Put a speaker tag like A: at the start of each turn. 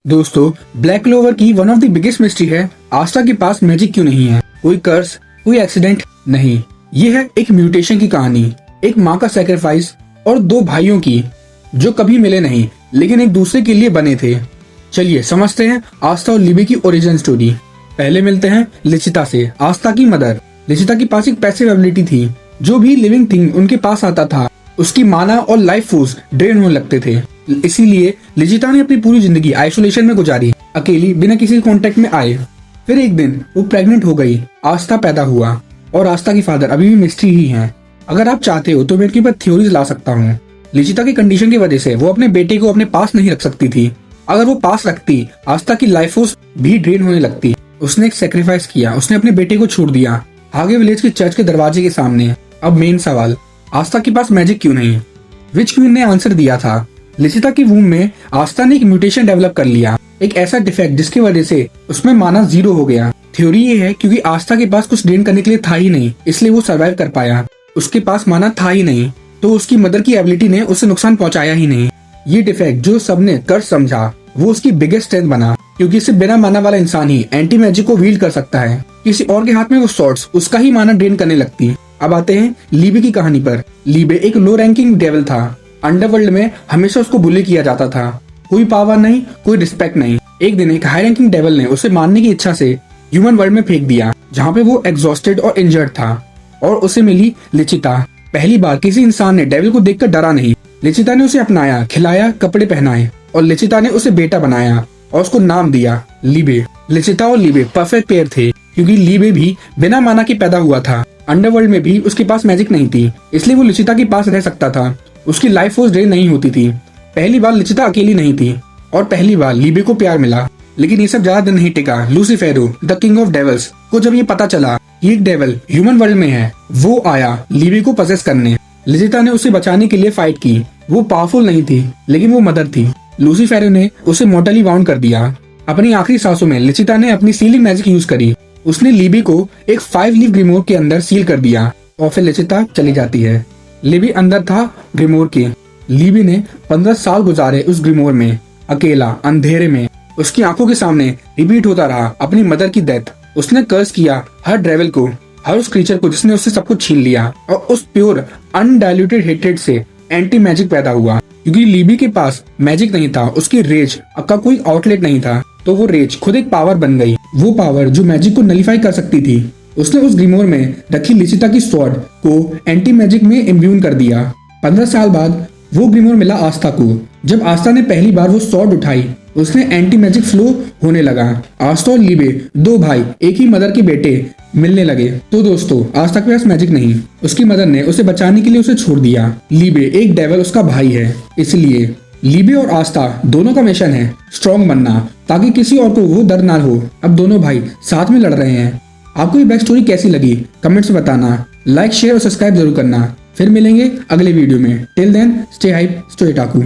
A: दोस्तों, black clover की one of the biggest mystery है आस्था के पास मैजिक क्यों नहीं है। कोई कर्स, कोई एक्सीडेंट नहीं। ये है एक म्यूटेशन की कहानी, एक माँ का सैक्रिफाइस और दो भाइयों की जो कभी मिले नहीं लेकिन एक दूसरे के लिए बने थे। चलिए समझते हैं आस्था और लिबे की ओरिजिन स्टोरी। पहले मिलते हैं लिचिता से, आस्था की मदर। लिचिता के पास एक पैसिव एबिलिटी थी। जो भी लिविंग थिंग उनके पास आता था उसकी माना और लाइफ फोर्स ड्रेन होने लगते थे। इसीलिए लिचिता ने अपनी पूरी जिंदगी आइसोलेशन में गुजारी, अकेली, बिना किसी कांटेक्ट में आए। फिर एक दिन वो प्रेग्नेंट हो गई, आस्था पैदा हुआ और आस्था के फादर अभी भी मिस्ट्री ही हैं। अगर आप चाहते हो तो मैं इनके ऊपर थ्योरीज ला सकता हूँ। लिचिता की कंडीशन की वजह से वो अपने बेटे को अपने पास नहीं रख सकती थी। अगर वो पास रखती, आस्था की लाइफ फोर्स भी ड्रेन होने लगती। उसने एक सेक्रीफाइस किया, उसने अपने बेटे को छोड़ दिया आगे विलेज के चर्च के दरवाजे के सामने। अब मेन सवाल, आस्था के पास मैजिक क्यों नहीं? विच क्वीन ने आंसर दिया था। लिचिता की वूम में आस्था ने एक म्यूटेशन डेवलप कर लिया, एक ऐसा डिफेक्ट जिसकी वजह से उसमें माना 0 हो गया। थ्योरी ये है क्योंकि आस्था के पास कुछ ड्रेन करने के लिए था ही नहीं, इसलिए वो सर्वाइव कर पाया। उसके पास माना था ही नहीं तो उसकी मदर की एबिलिटी ने उसे नुकसान पहुंचाया ही नहीं। ये डिफेक्ट जो सबने कर्स समझा वो उसकी बिगेस्ट स्ट्रेंथ बना, क्योंकि सिर्फ बिना माना वाला इंसान ही एंटी मैजिक को वील्ड कर सकता है। किसी और के हाथ में वो सॉर्ड्स उसका ही माना ड्रेन करने लगती। अब आते हैं लीबे की कहानी पर। लीबे एक लो रैंकिंग डेविल था। अंडरवर्ल्ड में हमेशा उसको बुली किया जाता था। कोई पावर नहीं, कोई रिस्पेक्ट नहीं। एक दिन एक हाई रैंकिंग डेविल ने उसे मारने की इच्छा से ह्यूमन वर्ल्ड में फेंक दिया, जहाँ पे वो एग्जॉस्टेड और इंजर्ड था। और उसे मिली लिचिता। पहली बार किसी इंसान ने डेविल को देखकर डरा नहीं। लिचिता ने उसे अपनाया, खिलाया, कपड़े पहनाए और लिचिता ने उसे बेटा बनाया और उसको नाम दिया लीबे। लिचिता और लीबे परफेक्ट पेयर थे क्योंकि लीबे भी बिना माना के पैदा हुआ था। अंडरवर्ल्ड में भी उसके पास मैजिक नहीं थी, इसलिए वो लिचिता के पास रह सकता था। उसकी लाइफ फोर्स ड्रेन नहीं होती थी। पहली बार लिचिता अकेली नहीं थी और पहली बार लीबे को प्यार मिला। लेकिन ये सब ज्यादा दिन नहीं टिका। लूसीफेरो, द किंग ऑफ डेविल्स, को जब ये पता चला कि एक डेविल ह्यूमन वर्ल्ड में है, वो आया लीबे को पजेस करने। लिचिता ने उसे बचाने के लिए फाइट की। वो पावरफुल नहीं थी लेकिन वो मदर थी। लूसीफेरो ने उसे मॉर्टली बाउंड कर दिया। अपनी आखिरी सांसों में लिचिता ने अपनी सीलिंग मैजिक यूज करी। उसने लीबे को एक 5 लीफ ग्रिमोर के अंदर सील कर दिया और फिर लिचिता चली जाती है। लीबे अंदर था ग्रिमोर के। लीबे ने 15 साल गुजारे उस ग्रिमोर में, अकेला, अंधेरे में। उसकी आंखों के सामने रिपीट होता रहा अपनी मदर की डेथ। उसने कर्स किया हर डेविल को, हर उस क्रीचर को जिसने उससे सब कुछ छीन लिया। और उस प्योर अनडाइल्यूटेड हेट्रेड से एंटी मैजिक पैदा हुआ। क्योंकि लीबे के पास मैजिक नहीं था, उसकी रेज का कोई आउटलेट नहीं था, तो वो रेज खुद एक पावर बन गई। वो पावर जो मैजिक को नलीफाई कर सकती थी। उसने उस ग्रिमोर में रखी लिचिता की स्वॉर्ड को एंटी मैजिक में इम्ब्यून कर दिया। 15 साल बाद वो ग्रिमोर मिला आस्था को। जब आस्था ने पहली बार वो स्वॉर्ड उठाई, उसने एंटी मैजिक फ्लो होने लगा। आस्था और लीबे, दो भाई, एक ही मदर के बेटे, मिलने लगे। तो दोस्तों, आस्था के पास मैजिक नहीं, उसकी मदर ने उसे बचाने के लिए उसे छोड़ दिया। लीबे एक डेविल उसका भाई है, इसलिए लीबे और आस्था दोनों का मिशन है स्ट्रॉन्ग बनना, ताकि किसी और को वो दर्द ना हो। अब दोनों भाई साथ में लड़ रहे हैं। आपको ये बैक स्टोरी कैसी लगी कमेंट्स में बताना। लाइक, शेयर और सब्सक्राइब जरूर करना। फिर मिलेंगे अगले वीडियो में। Till then stay hype, stay otaku.